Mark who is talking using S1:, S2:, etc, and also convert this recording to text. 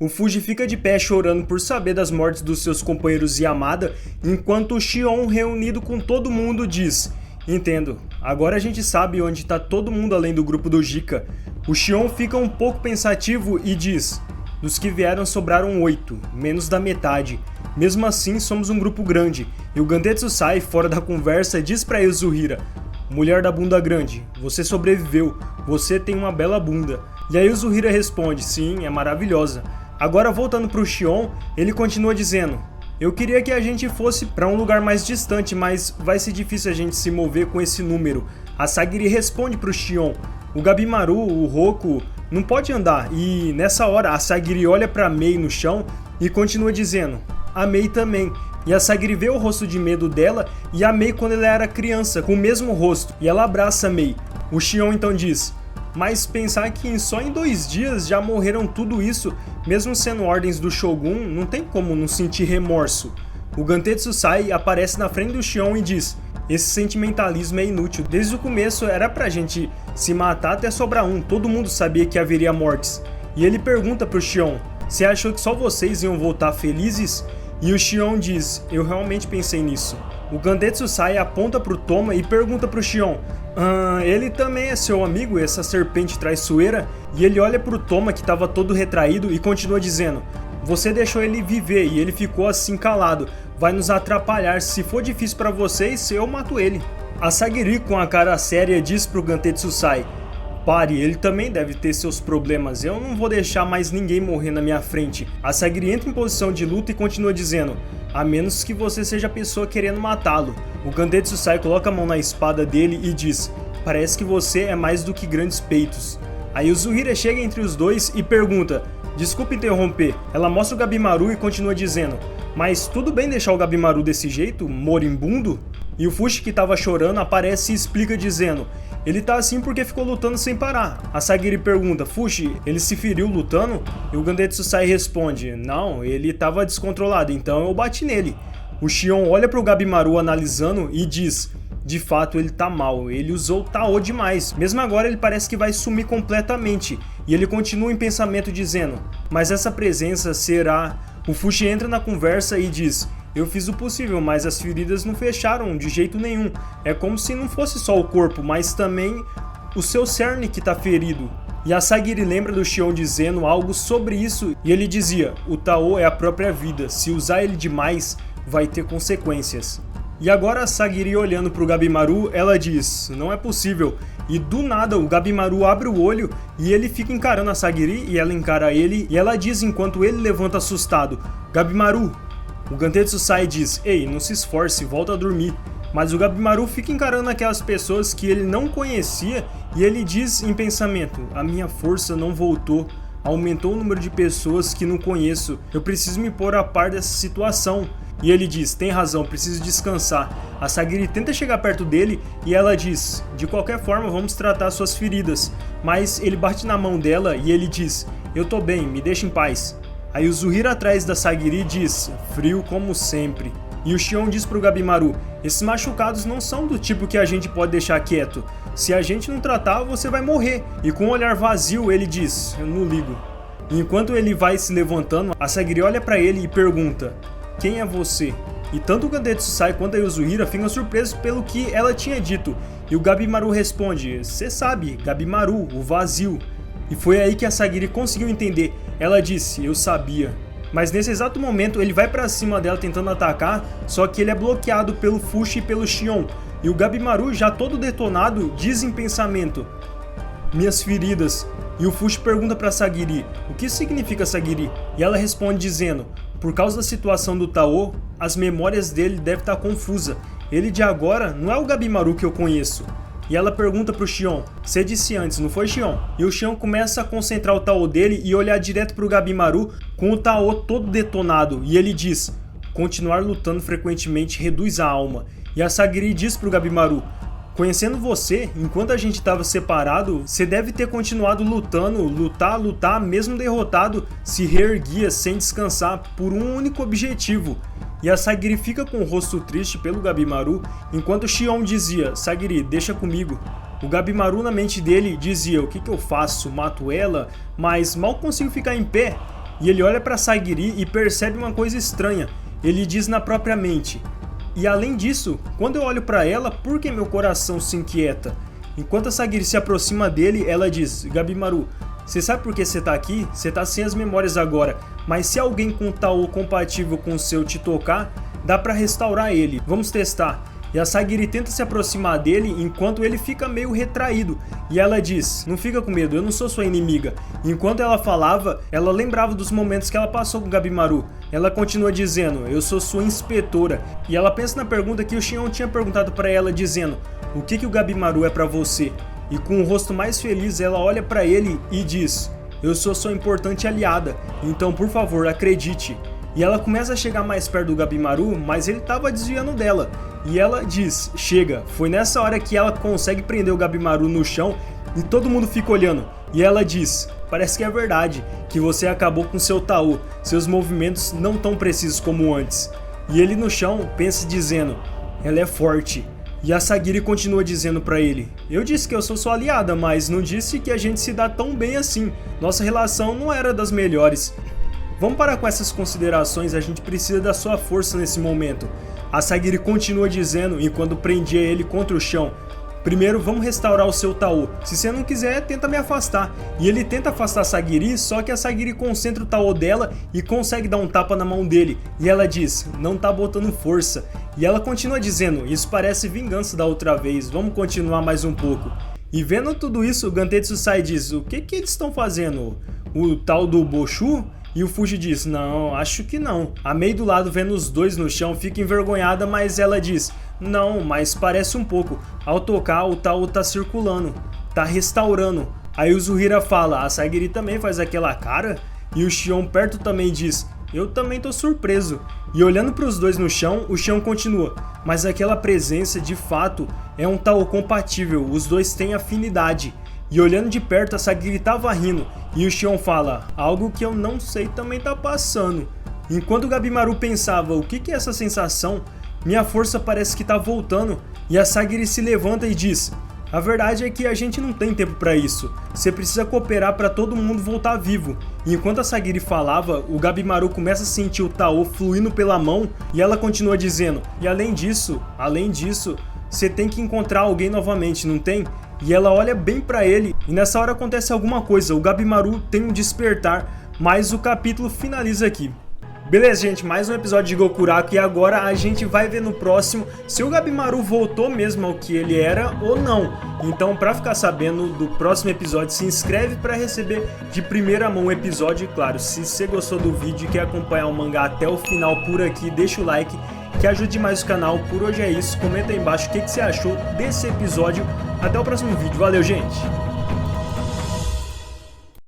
S1: O Fuji fica de pé chorando por saber das mortes dos seus companheiros Yamada, enquanto o Shion, reunido com todo mundo, diz: "Entendo, agora a gente sabe onde está todo mundo além do grupo do Jika." O Shion fica um pouco pensativo e diz: "Dos que vieram sobraram 8, menos da metade. Mesmo assim somos um grupo grande." E o Gandetsu sai fora da conversa e diz pra Yasuhira: "Mulher da bunda grande, você sobreviveu, você tem uma bela bunda." E aí Yasuhira responde: "Sim, é maravilhosa." Agora voltando pro Shion, ele continua dizendo: "Eu queria que a gente fosse para um lugar mais distante, mas vai ser difícil a gente se mover com esse número." A Sagiri responde pro Shion: "O Gabimaru, o Roku, não pode andar." E nessa hora a Sagiri olha pra Mei no chão e continua dizendo: "A Mei também." E a Sagiri vê o rosto de medo dela e a Mei quando ela era criança, com o mesmo rosto, e ela abraça a Mei. O Shion então diz: "Mas pensar que só em 2 dias já morreram tudo isso, mesmo sendo ordens do Shogun, não tem como não sentir remorso." O Gantetsu sai, aparece na frente do Shion e diz: "Esse sentimentalismo é inútil, desde o começo era pra gente se matar até sobrar um, todo mundo sabia que haveria mortes." E ele pergunta pro Shion: "Você achou que só vocês iam voltar felizes?" E o Shion diz: "Eu realmente pensei nisso." O Gandetsu sai, aponta pro Toma e pergunta pro Shion: "Ele também é seu amigo, essa serpente traiçoeira?" E ele olha pro Toma, que estava todo retraído, e continua dizendo: "Você deixou ele viver e ele ficou assim calado, vai nos atrapalhar, se for difícil pra vocês, eu mato ele." A Sagiri, com a cara séria, diz pro Gantetsu sai: "Pare, ele também deve ter seus problemas, eu não vou deixar mais ninguém morrer na minha frente." A Sagiri entra em posição de luta e continua dizendo: "A menos que você seja a pessoa querendo matá-lo." O Gandetsu sai, coloca a mão na espada dele e diz: "Parece que você é mais do que grandes peitos." Aí o Zuhira chega entre os dois e pergunta: "Desculpe interromper." Ela mostra o Gabimaru e continua dizendo: "Mas tudo bem deixar o Gabimaru desse jeito, moribundo?" E o Fushi, que estava chorando, aparece e explica dizendo: "Ele tá assim porque ficou lutando sem parar." A Sagiri pergunta: "Fushi, ele se feriu lutando?" E o Gandetsu sai responde: "Não, ele tava descontrolado, então eu bati nele." O Shion olha pro Gabimaru analisando e diz: "De fato ele tá mal, ele usou Tao demais. Mesmo agora ele parece que vai sumir completamente." E ele continua em pensamento dizendo: "Mas essa presença será..." O Fushi entra na conversa e diz: "Eu fiz o possível, mas as feridas não fecharam de jeito nenhum. É como se não fosse só o corpo, mas também o seu cerne que tá ferido." E a Sagiri lembra do Shion dizendo algo sobre isso e ele dizia: "O Tao é a própria vida, se usar ele demais, vai ter consequências." E agora a Sagiri olhando pro Gabimaru, ela diz: "Não é possível." E do nada o Gabimaru abre o olho e ele fica encarando a Sagiri e ela encara ele e ela diz enquanto ele levanta assustado: "Gabimaru." O Gantetsu sai e diz: "Ei, não se esforce, volta a dormir." Mas o Gabimaru fica encarando aquelas pessoas que ele não conhecia e ele diz em pensamento: "A minha força não voltou, aumentou o número de pessoas que não conheço, eu preciso me pôr a par dessa situação." E ele diz: "Tem razão, preciso descansar." A Sagiri tenta chegar perto dele e ela diz: "De qualquer forma vamos tratar suas feridas." Mas ele bate na mão dela e ele diz: "Eu tô bem, me deixa em paz." Aí o Zuhira atrás da Sagiri diz: "Frio como sempre." E o Shion diz pro Gabimaru: "Esses machucados não são do tipo que a gente pode deixar quieto. Se a gente não tratar, você vai morrer." E com um olhar vazio ele diz: "Eu não ligo." E enquanto ele vai se levantando, a Sagiri olha pra ele e pergunta: "Quem é você?" E tanto o Gandetsu sai quanto a Yasuhira ficam surpresos pelo que ela tinha dito. E o Gabimaru responde: "Cê sabe, Gabimaru, o vazio." E foi aí que a Sagiri conseguiu entender. Ela disse: "Eu sabia." Mas nesse exato momento ele vai pra cima dela tentando atacar, só que ele é bloqueado pelo Fushi e pelo Shion. E o Gabimaru, já todo detonado, diz em pensamento: "Minhas feridas." E o Fushi pergunta pra Sagiri: "O que significa, Sagiri?" E ela responde dizendo: "Por causa da situação do Tao, as memórias dele devem estar confusas. Ele de agora não é o Gabimaru que eu conheço." E ela pergunta pro Shion: "Você disse antes, não foi, Shion?" E o Shion começa a concentrar o Tao dele e olhar direto pro Gabimaru com o Tao todo detonado. E ele diz: "Continuar lutando frequentemente reduz a alma." E a Sagiri diz pro Gabimaru: "Conhecendo você, enquanto a gente estava separado, você deve ter continuado lutando, lutar, mesmo derrotado, se reerguia sem descansar por um único objetivo." E a Sagiri fica com o rosto triste pelo Gabimaru, enquanto Shion dizia: "Sagiri, deixa comigo." O Gabimaru na mente dele dizia: "O que eu faço? Mato ela?" Mas mal consigo ficar em pé. e ele olha para Sagiri e percebe uma coisa estranha. Ele diz na própria mente: e além disso, quando eu olho para ela, por que meu coração se inquieta? Enquanto a Sagiri se aproxima dele, ela diz: Gabimaru, você sabe por que você tá aqui? Você tá sem as memórias agora, mas se alguém com Tao compatível com o seu te tocar, dá pra restaurar ele. Vamos testar. E a Sagiri tenta se aproximar dele enquanto ele fica meio retraído. E ela diz: não fica com medo, eu não sou sua inimiga. E enquanto ela falava, ela lembrava dos momentos que ela passou com Gabimaru. Ela continua dizendo: eu sou sua inspetora. E ela pensa na pergunta que o Xion tinha perguntado pra ela, dizendo: o que o Gabimaru é pra você? E com o rosto mais feliz, ela olha pra ele e diz: eu sou sua importante aliada, então por favor acredite. E ela começa a chegar mais perto do Gabimaru, mas ele estava desviando dela. E ela diz: chega. Foi nessa hora que ela consegue prender o Gabimaru no chão e todo mundo fica olhando. E ela diz: parece que é verdade, que você acabou com seu Tao, seus movimentos não tão precisos como antes. E ele no chão pensa dizendo: ela é forte. E a Sagiri continua dizendo pra ele: eu disse que eu sou sua aliada, mas não disse que a gente se dá tão bem assim. Nossa relação não era das melhores. Vamos parar com essas considerações, a gente precisa da sua força nesse momento. A Sagiri continua dizendo enquanto prendia ele contra o chão: primeiro vamos restaurar o seu Tao, se você não quiser tenta me afastar. E ele tenta afastar a Sagiri, só que a Sagiri concentra o Tao dela e consegue dar um tapa na mão dele. E ela diz: não tá botando força. E ela continua dizendo: isso parece vingança da outra vez, vamos continuar mais um pouco. E vendo tudo isso, o Gantetsu sai e diz: o que eles estão fazendo? O tal do Boshu? E o Fuji diz: não, acho que não. A Mei do lado vendo os dois no chão fica envergonhada, mas ela diz: não, mas parece um pouco. Ao tocar, o Tao tá circulando, tá restaurando. Aí o Zuhira fala: a Sagiri também faz aquela cara? E o Xion perto também diz: eu também tô surpreso. E olhando para os dois no chão, o Xion continua: mas aquela presença de fato é um Tao compatível, os dois têm afinidade. E olhando de perto, a Sagiri tava rindo. E o Xion fala: algo que eu não sei também tá passando. Enquanto o Gabimaru pensava: o que é essa sensação? Minha força parece que tá voltando. E a Sagiri se levanta e diz: a verdade é que a gente não tem tempo pra isso. Você precisa cooperar pra todo mundo voltar vivo. E enquanto a Sagiri falava, o Gabimaru começa a sentir o Tao fluindo pela mão. E ela continua dizendo: e além disso, você tem que encontrar alguém novamente, não tem? E ela olha bem pra ele, e nessa hora acontece alguma coisa, o Gabimaru tem um despertar, mas o capítulo finaliza aqui. Beleza, gente, mais um episódio de Gokuraku e agora a gente vai ver no próximo se o Gabimaru voltou mesmo ao que ele era ou não. Então, pra ficar sabendo do próximo episódio, se inscreve pra receber de primeira mão o episódio. E claro, se você gostou do vídeo e quer acompanhar o mangá até o final por aqui, deixa o like, que ajude mais o canal. Por hoje é isso, comenta aí embaixo o que você achou desse episódio. Até o próximo vídeo, valeu gente!